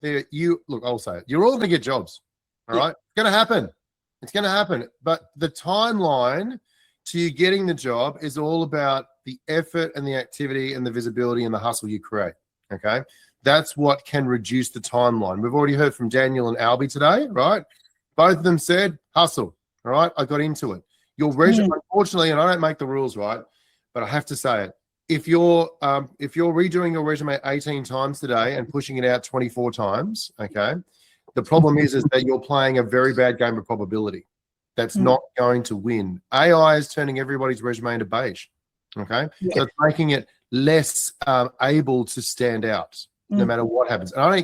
look, I'll say it. You're all going to get jobs. All right. It's going to happen. It's going to happen. But the timeline to you getting the job is all about the effort and the activity and the visibility and the hustle you create. Okay. That's what can reduce the timeline. We've already heard from Daniel and Albie today, right? Both of them said hustle. All right. I got into it. Your resume, unfortunately, and I don't make the rules, right? But I have to say it. If you're redoing your resume 18 times today and pushing it out 24 times, okay, the problem is that you're playing a very bad game of probability. That's not going to win. AI is turning everybody's resume into beige, okay? So it's making it less able to stand out no matter what happens. And I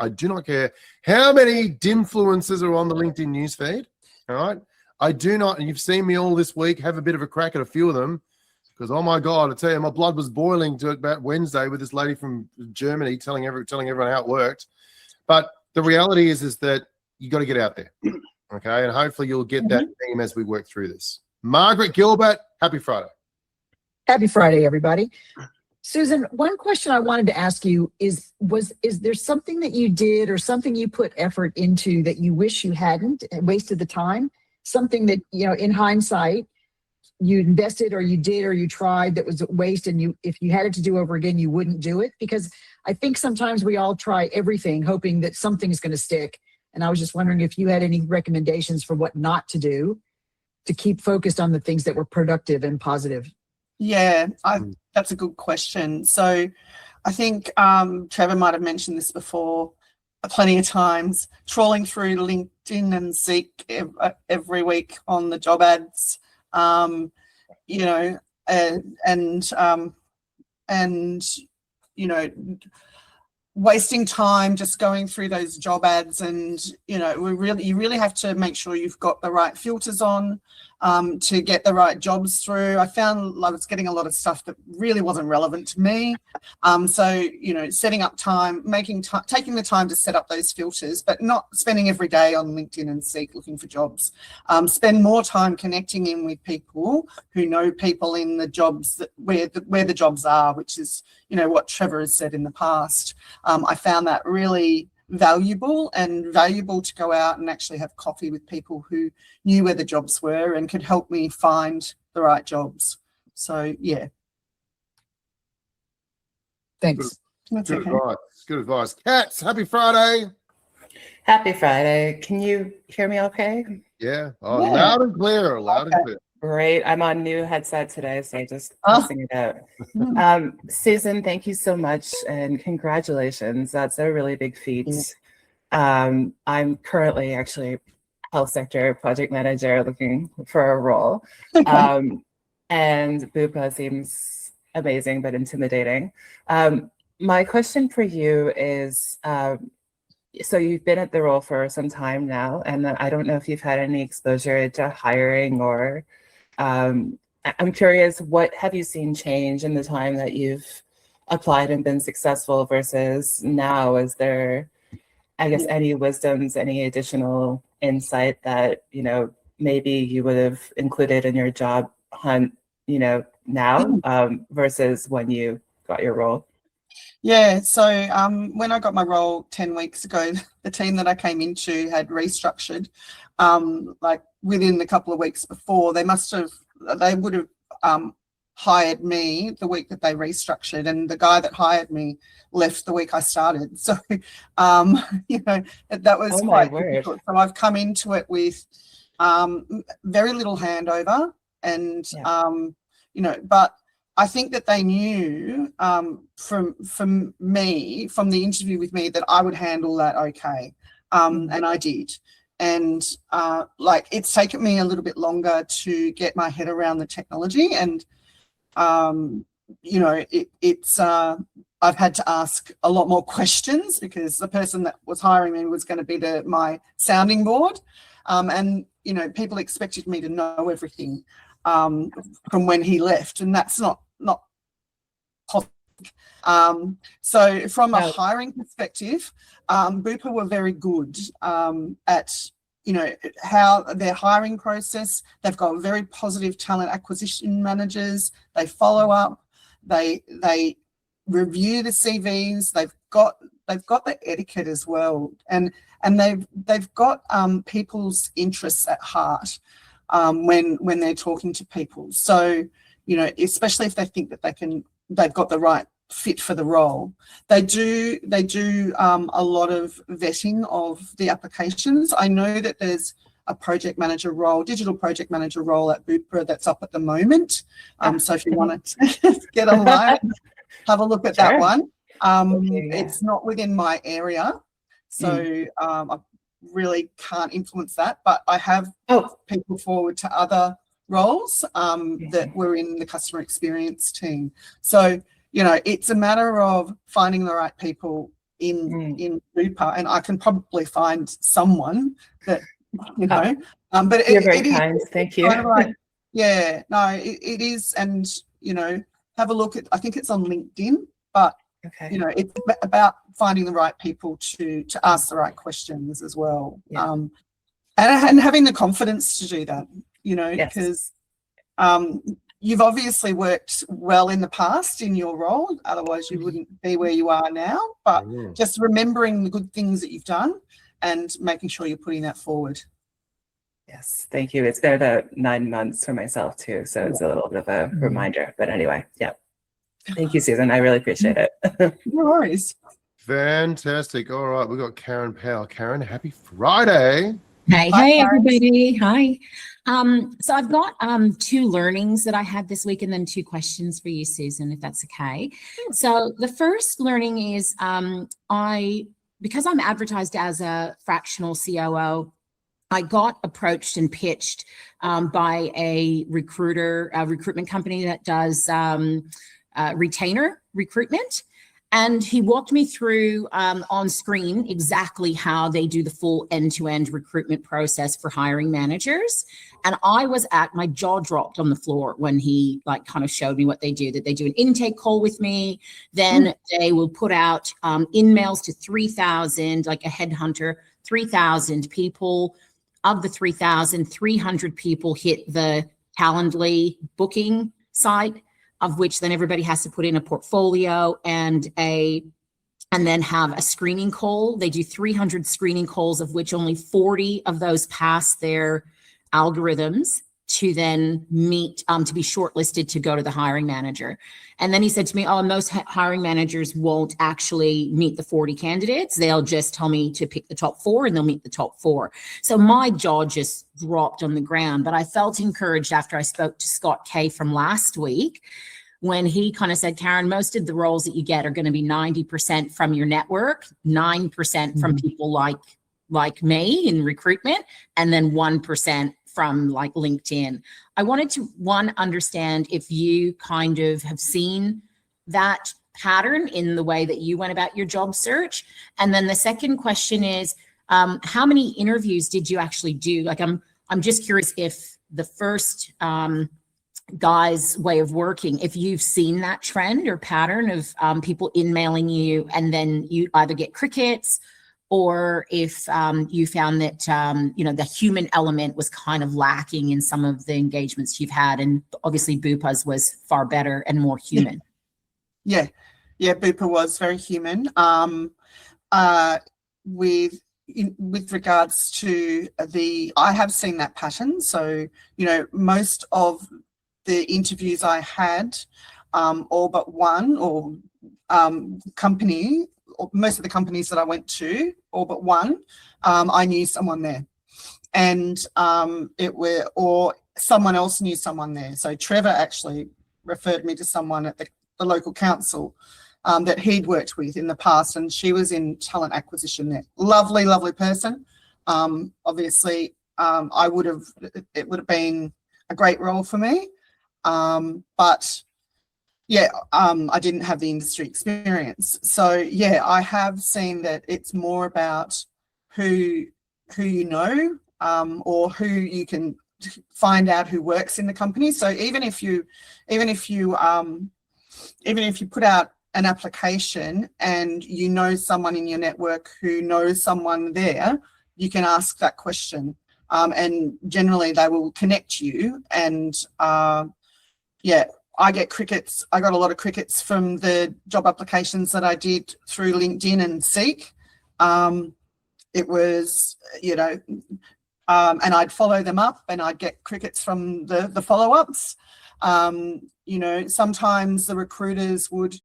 do not care how many dimfluencers are on the LinkedIn newsfeed, all right? I do not, and you've seen me all this week have a bit of a crack at a few of them because, oh my God, I tell you, my blood was boiling to about Wednesday with this lady from Germany telling everyone how it worked. But the reality is that you got to get out there, okay? And hopefully you'll get that team as we work through this. Margaret Gilbert, happy Friday. Happy Friday, everybody. Susan, one question I wanted to ask you is there something that you did or something you put effort into that you wish you hadn't and wasted the time? Something that, in hindsight, you invested or you did or you tried that was a waste, and if you had it to do over again, you wouldn't do it? Because I think sometimes we all try everything hoping that something's going to stick. And I was just wondering if you had any recommendations for what not to do to keep focused on the things that were productive and positive. Yeah, that's a good question. So I think Trevor might have mentioned this before plenty of times, trawling through LinkedIn and Seek every week on the job ads, and wasting time just going through those job ads. And you really have to make sure you've got the right filters on to get the right jobs through. I found I was getting a lot of stuff that really wasn't relevant to me. So setting up time, taking the time to set up those filters, but not spending every day on LinkedIn and Seek looking for jobs. Spend more time connecting in with people who know people in the jobs where the jobs are, which is what Trevor has said in the past. I found that really valuable to go out and actually have coffee with people who knew where the jobs were and could help me find the right jobs. So yeah. Thanks. That's good okay. advice. Good advice. Cats, happy Friday. Happy Friday. Can you hear me okay? Yeah. Oh, yeah. Loud and clear. Great. I'm on new headset today, so just testing it out. Susan, thank you so much and congratulations. That's a really big feat. I'm currently actually health sector project manager looking for a role. And Bupa seems amazing but intimidating. My question for you is, so you've been at the role for some time now, and I don't know if you've had any exposure to hiring or I'm curious, what have you seen change in the time that you've applied and been successful versus now? Is there, I guess, any wisdoms, any additional insight that, maybe you would have included in your job hunt, now versus when you got your role? Yeah, so when I got my role 10 weeks ago, the team that I came into had restructured. Like within a couple of weeks before, they would have hired me the week that they restructured, and the guy that hired me left the week I started. So, that was quite difficult. So I've come into it with very little handover, and but I think that they knew from the interview with me that I would handle that okay, and I did. And it's taken me a little bit longer to get my head around the technology, and I've had to ask a lot more questions because the person that was hiring me was going to be my sounding board, and people expected me to know everything from when he left, and that's not possible. So from a hiring perspective, Bupa were very good at how their hiring process. They've got very positive talent acquisition managers. They follow up. They review the CVs. They've got the etiquette as well, and they've got people's interests at heart when they're talking to people. So, you know, especially if they think that they've got the right fit for the role. They do a lot of vetting of the applications. I know that there's a project manager role, digital project manager role at Bupa that's up at the moment. So if you want to get online, have a look at that one. It's not within my area, so I really can't influence that, but I have people forward to other roles that were in the customer experience team. So, you know, it's a matter of finding the right people in Bupa, and I can probably find someone that, you know, but you're very kind. Thank you. Kind of like, yeah, no, it is, and you know, have a look at. I think it's on LinkedIn, but you know, it's about finding the right people to ask the right questions as well, and having the confidence to do that. You know, because you've obviously worked well in the past in your role, otherwise you wouldn't be where you are now. But just remembering the good things that you've done and making sure you're putting that forward. Yes, thank you. It's been about 9 months for myself too, so it's a little bit of a reminder. But anyway, thank you, Susan. I really appreciate it. No worries. Fantastic. All right, we've got Karen Powell. Karen, happy Friday. Hey, everybody. Hi. So I've got 2 learnings that I had this week, and then 2 questions for you, Susan, if that's okay. So the first learning is because I'm advertised as a fractional COO, I got approached and pitched by a recruitment company that does retainer recruitment. And he walked me through on screen exactly how they do the full end-to-end recruitment process for hiring managers. And my jaw dropped on the floor when he kind of showed me what they do, that they do an intake call with me. Then they will put out in-mails to 3,000, like a headhunter, 3,000 people. Of the 3,000, 300 people hit the Calendly booking site, of which then everybody has to put in a portfolio and then have a screening call. They do 300 screening calls, of which only 40 of those pass their algorithms to then meet, to be shortlisted to go to the hiring manager. And then he said to me, most hiring managers won't actually meet the 40 candidates. They'll just tell me to pick the top 4 and they'll meet the top 4. So my jaw just dropped on the ground, but I felt encouraged after I spoke to Scott Kay from last week, when he kind of said, Karen, most of the roles that you get are going to be 90% from your network, 9% from people like me in recruitment, and then 1% from like LinkedIn. I wanted to, understand if you kind of have seen that pattern in the way that you went about your job search. And then the second question is, how many interviews did you actually do? Like, I'm just curious if the first guy's way of working, if you've seen that trend or pattern of people in-mailing you and then you either get crickets, or if you found that, the human element was kind of lacking in some of the engagements you've had. And obviously Bupa's was far better and more human. Yeah, Bupa was very human. With regards to I have seen that pattern. So, most of the interviews I had, all but one, or company, or most of the companies that I went to, all but one, I knew someone there, and or someone else knew someone there. So Trevor actually referred me to someone at the local council that he'd worked with in the past, and she was in talent acquisition there. Lovely person. Obviously, it would have been a great role for me, but I didn't have the industry experience. So I have seen that it's more about who you know, or who you can find out who works in the company. So even if you put out an application and you know someone in your network who knows someone there, you can ask that question, and generally they will connect you. And I get crickets. I got a lot of crickets from the job applications that I did through LinkedIn and Seek. It was, you know, and I'd follow them up and I'd get crickets from the follow-ups. You know, sometimes the recruiters would